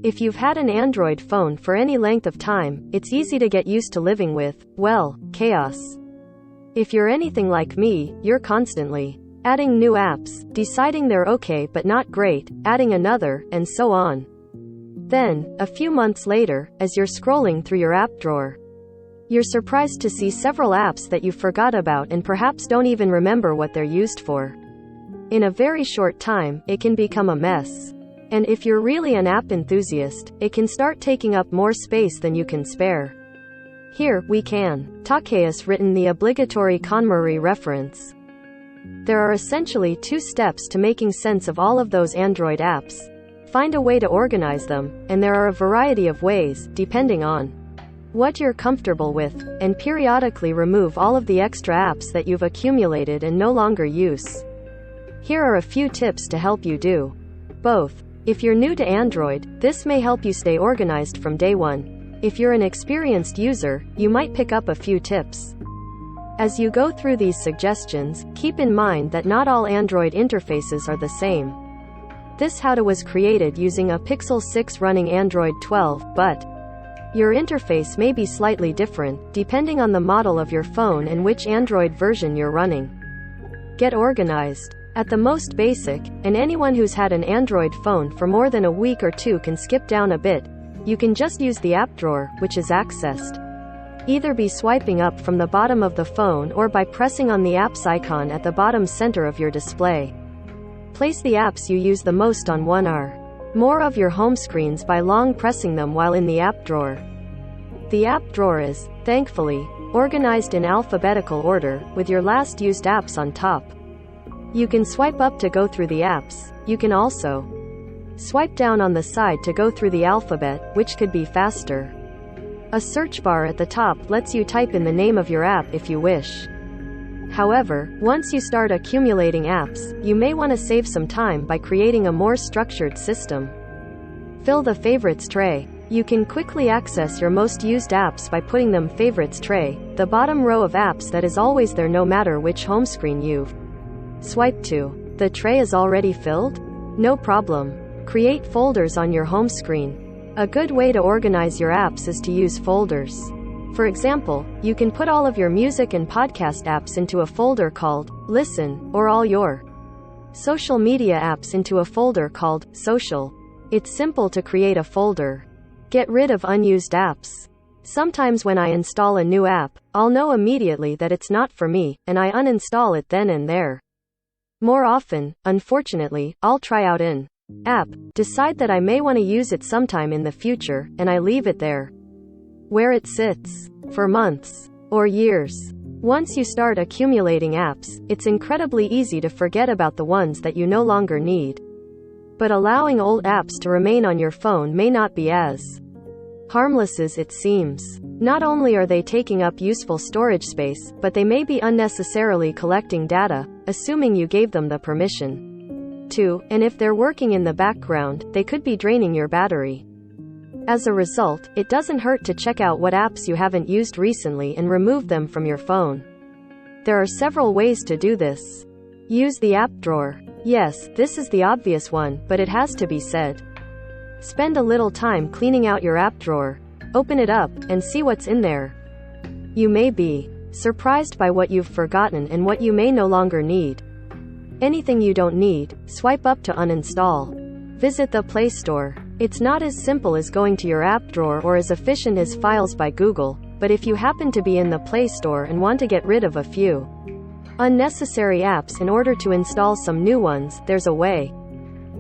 If you've had an Android phone for any length of time, it's easy to get used to living with, well, chaos. If you're anything like me, you're constantly adding new apps, deciding they're okay but not great, adding another, and so on. Then, a few months later, as you're scrolling through your app drawer, you're surprised to see several apps that you forgot about and perhaps don't even remember what they're used for. In a very short time, it can become a mess. And if you're really an app enthusiast, it can start taking up more space than you can spare. Here, we can Takeus written the obligatory KonMari reference. There are essentially 2 steps to making sense of all of those Android apps. Find a way to organize them, and there are a variety of ways, depending on what you're comfortable with, and periodically remove all of the extra apps that you've accumulated and no longer use. Here are a few tips to help you do both. If you're new to Android, this may help you stay organized from day one. If you're an experienced user, you might pick up a few tips. As you go through these suggestions, keep in mind that not all Android interfaces are the same. This how-to was created using a Pixel 6 running Android 12, but your interface may be slightly different, depending on the model of your phone and which Android version you're running. Get organized. At the most basic, and anyone who's had an Android phone for more than a week or 2 can skip down a bit, you can just use the app drawer, which is accessed either by swiping up from the bottom of the phone or by pressing on the apps icon at the bottom center of your display. Place the apps you use the most on one or more of your home screens by long pressing them while in the app drawer. The app drawer is, thankfully, organized in alphabetical order, with your last used apps on top. You can swipe up to go through the apps. You can also swipe down on the side to go through the alphabet, which could be faster. A search bar at the top lets you type in the name of your app if you wish. However, once you start accumulating apps, you may want to save some time by creating a more structured system. Fill the favorites tray. You can quickly access your most used apps by putting them favorites tray, the bottom row of apps that is always there no matter which home screen you've swiped to. The tray is already filled? No problem. Create folders on your home screen. A good way to organize your apps is to use folders. For example, you can put all of your music and podcast apps into a folder called Listen, or all your social media apps into a folder called Social. It's simple to create a folder. Get rid of unused apps. Sometimes when I install a new app, I'll know immediately that it's not for me, and I uninstall it then and there. More often, unfortunately, I'll try out an app, decide that I may want to use it sometime in the future, and I leave it there, where it sits for months or years. Once you start accumulating apps, it's incredibly easy to forget about the ones that you no longer need. But allowing old apps to remain on your phone may not be as harmless as it seems. Not only are they taking up useful storage space, but they may be unnecessarily collecting data, assuming you gave them the permission to, and if they're working in the background, they could be draining your battery. As a result, it doesn't hurt to check out what apps you haven't used recently and remove them from your phone. There are several ways to do this. Use the app drawer. Yes, this is the obvious one, but it has to be said. Spend a little time cleaning out your app drawer. Open it up, and see what's in there. You may be surprised by what you've forgotten and what you may no longer need. Anything you don't need, swipe up to uninstall. Visit the Play Store. It's not as simple as going to your app drawer or as efficient as Files by Google, but if you happen to be in the Play Store and want to get rid of a few unnecessary apps in order to install some new ones, there's a way.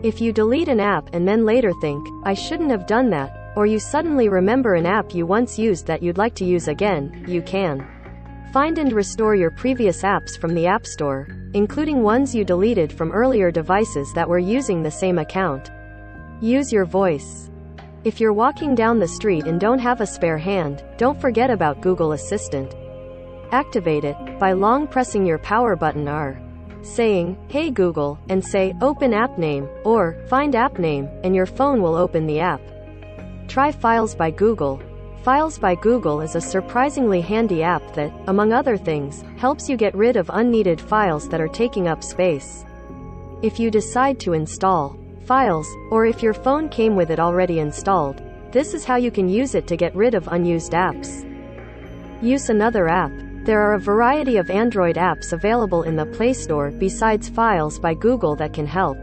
If you delete an app and then later think, I shouldn't have done that, or you suddenly remember an app you once used that you'd like to use again, you can find and restore your previous apps from the App Store, including ones you deleted from earlier devices that were using the same account. Use your voice. If you're walking down the street and don't have a spare hand, don't forget about Google Assistant. Activate it by long pressing your power button or saying, Hey Google, and say, Open app name, or Find app name, and your phone will open the app. Try Files by Google. Files by Google is a surprisingly handy app that, among other things, helps you get rid of unneeded files that are taking up space. If you decide to install files, or if your phone came with it already installed. This is how you can use it to get rid of unused apps. Use another app. There are a variety of Android apps available in the Play Store besides Files by Google that can help.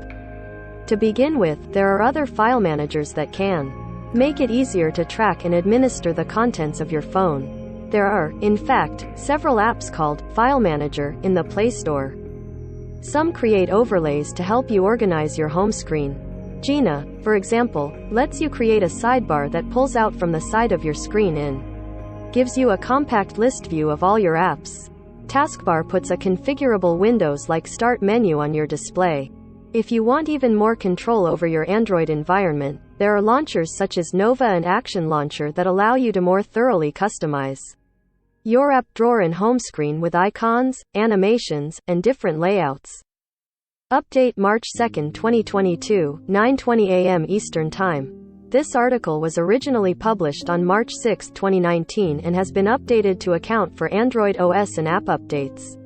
To begin with, there are other file managers that can make it easier to track and administer the contents of your phone. There are, in fact, several apps called File Manager in the Play Store. Some create overlays to help you organize your home screen. Gina, for example, lets you create a sidebar that pulls out from the side of your screen and gives you a compact list view of all your apps. Taskbar puts a configurable Windows-like start menu on your display. If you want even more control over your Android environment, there are launchers such as Nova and Action Launcher that allow you to more thoroughly customize your app drawer and home screen with icons, animations, and different layouts. Update March 2, 2022, 9:20 a.m. Eastern Time. This article was originally published on March 6, 2019 and has been updated to account for Android OS and app updates.